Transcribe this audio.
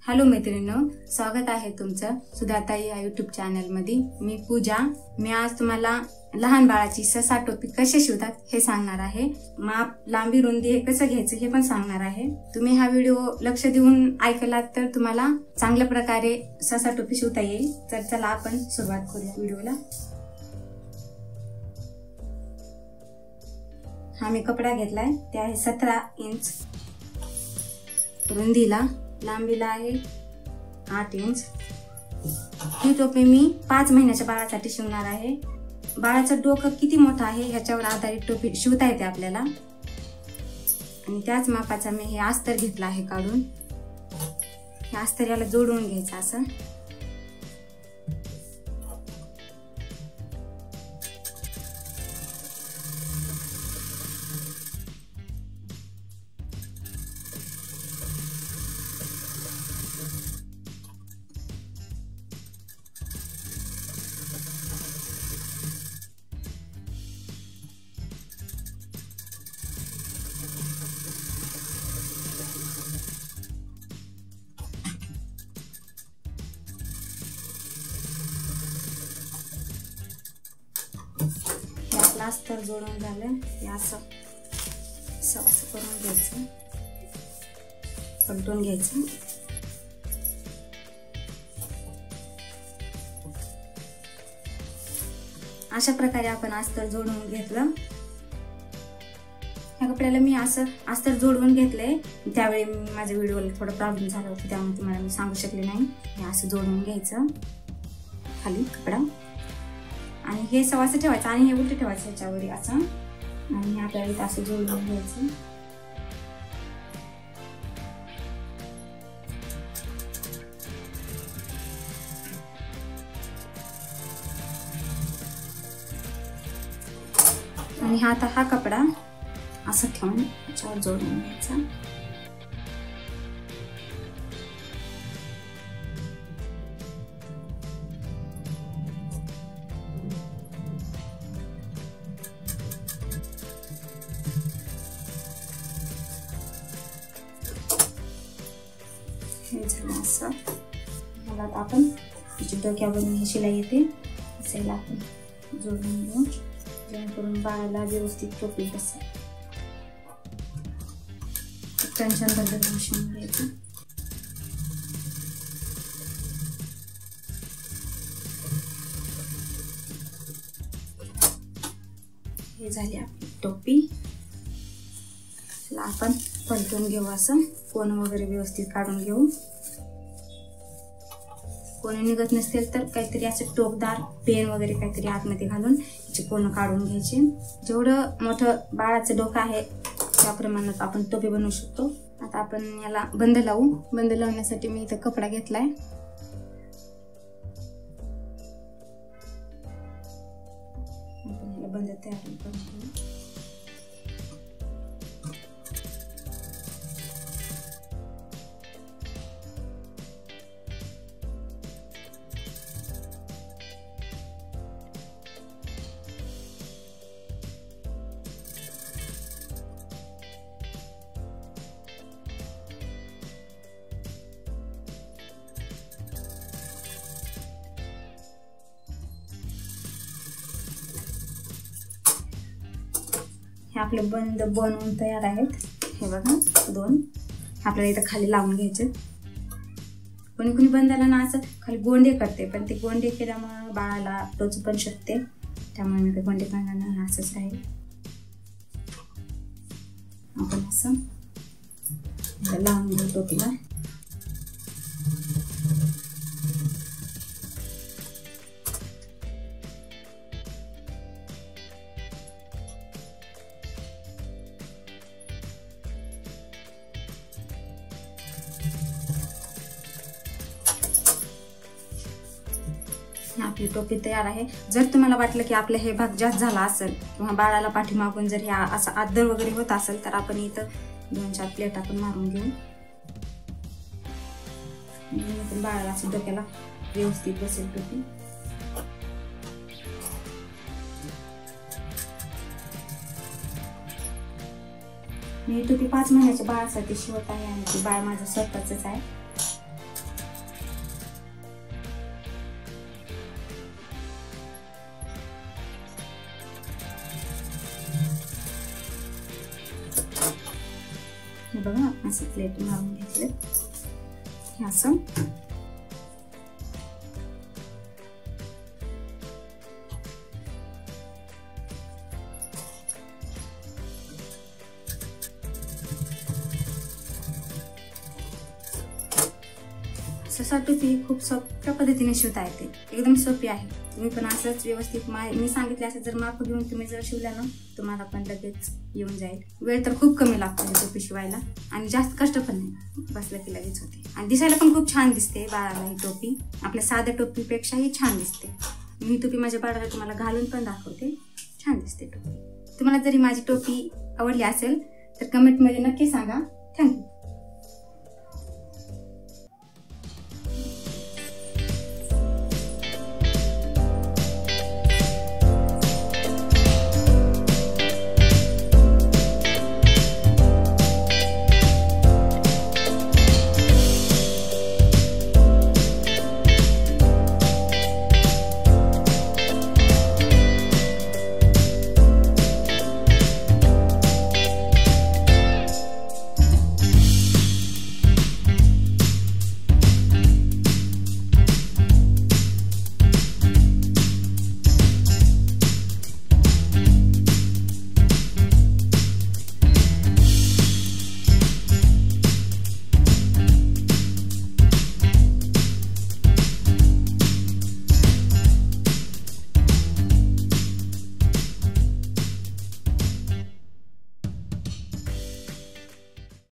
Hello मैत्रिणींनो, स्वागत आहे तुमचं सुधाताई या यूट्यूब चॅनलमध्ये। मी पूजा। मी आज तुम्हाला लहान बाळाची ससा टोपी कशी शिवतात हे सांगणार आहे। माप, लांबी, रुंदी हे कसं घ्यायचं हे पण सांगणार आहे। तुम्ही हा व्हिडिओ लक्ष देऊन ऐकलात तर तुम्हाला चांगल्या प्रकारे ससा टोपी शिवता येईल। तर चला आपण सुरुवात करूया व्हिडिओला। हा मी कपडा घेतलाय, ते आहे 17 इंच रुंदीला, लांबीला आहे 8 इंच। ही टोपी मी 5 महिन्याच्या बाळासाठी शिवणार आहे। बाळाचं डोकं किती मोठं आहे ह्याच्यावर आधारित टोपी शिवता येते आपल्याला। आणि त्याच मापाचा मी हे अस्तर घेतला आहे काढून। हे अस्तर याला जोडून घ्यायचं असं। अस्तर जोडून झालं, हे असं करून घ्यायचं, पलटून घ्यायचं। अशा प्रकारे आपण अस्तर जोडून घेतलं। ह्या कपड्याला मी असं अस्तर जोडून घेतलंय। त्यावेळी माझ्या व्हिडिओला थोडा प्रॉब्लेम झाला होता, त्यामुळे तुम्हाला मी सांगू शकले नाही। हे असं जोडून घ्यायचं खाली कपडा, आणि हे असं ठेवायचं आणि हे उलट ठेवायचं ह्याच्यावर असं, आणि आपल्याला इथं असं जोडून घ्यायचं। आणि आता हा कपडा असं ठेवून ह्याच्यावर जोडून घ्यायचा। असं मला आपण डोक्यावरून ही शिलाई येते असेला आपण जोडून घेऊ, जेणेकरून बाळाला व्यवस्थित टोपी बसेल। टेन्शन बद्दल शिवून घ्यायचं। हे झाली आपली टोपी। आपण पलटून घेऊ, असं कोण वगैरे व्यवस्थित काढून घेऊ। कोणी निघत नसेल तर काहीतरी असं टोकदार पेन वगैरे काहीतरी आतमध्ये घालून याचे कोण काढून घ्यायचे। जेवढं मोठं बाळाचं डोकं आहे त्या प्रमाणात आपण टोपी बनवू शकतो। आता आपण याला बंद लावू। बंद लावण्यासाठी मी इथं कपडा घेतलाय। आपण याला बंद तयार करू। हे आपले बंद बनवून तयार आहेत। हे बघा 2 आपल्याला इथं खाली लावून घ्यायचे। कोणी कोणी बंदाला ना असं खाली गोंडे करते, पण ते गोंडे केल्यामुळे बाळाला टोचू पण शकते, त्यामुळे मी ते गोंडे करणार नाही, असंच राहील। आपण असं लावून घेऊ टोपीला। आपली टोपी तयार आहे। जर तुम्हाला वाटलं की आपला हे भाग जास्त झाला असेल किंवा बाळाला पाठीमागून जर ह्या असं आदर वगैरे होत असेल तर आपण इथं 2-4 प्लेट आपण मारून घेऊ। बाळाला असं डोक्याला व्यवस्थित बसेल टोपी। मी टोपी 5 महिन्याच्या बाळासाठी शिवत आहे आणि ती बाळ माझं स्वतःच आहे। बघा आपण असं प्लेट मारून घेतले हे असं. ससा टोपी खूप सोप्या पद्धतीने शिवता येते, एकदम सोपी आहे. तुम्ही पण असंच व्यवस्थित मी सांगितले असं जर माप घेऊन तुम्ही जर शिवल्या ना तुम्हाला पण लगेच येऊन जाईल. वेळ तर खूप कमी लागतो ही टोपी शिवायला आणि जास्त कष्ट पण नाही, बसलं की लगेच होते आणि दिसायला पण खूप छान दिसते बाळाला. ही टोपी आपल्या साध्या टोपीपेक्षाही छान दिसते. मी टोपी माझ्या बाळाला तुम्हाला घालून पण दाखवते, छान दिसते टोपी. तुम्हाला जरी माझी टोपी आवडली असेल तर कमेंटमध्ये नक्की सांगा.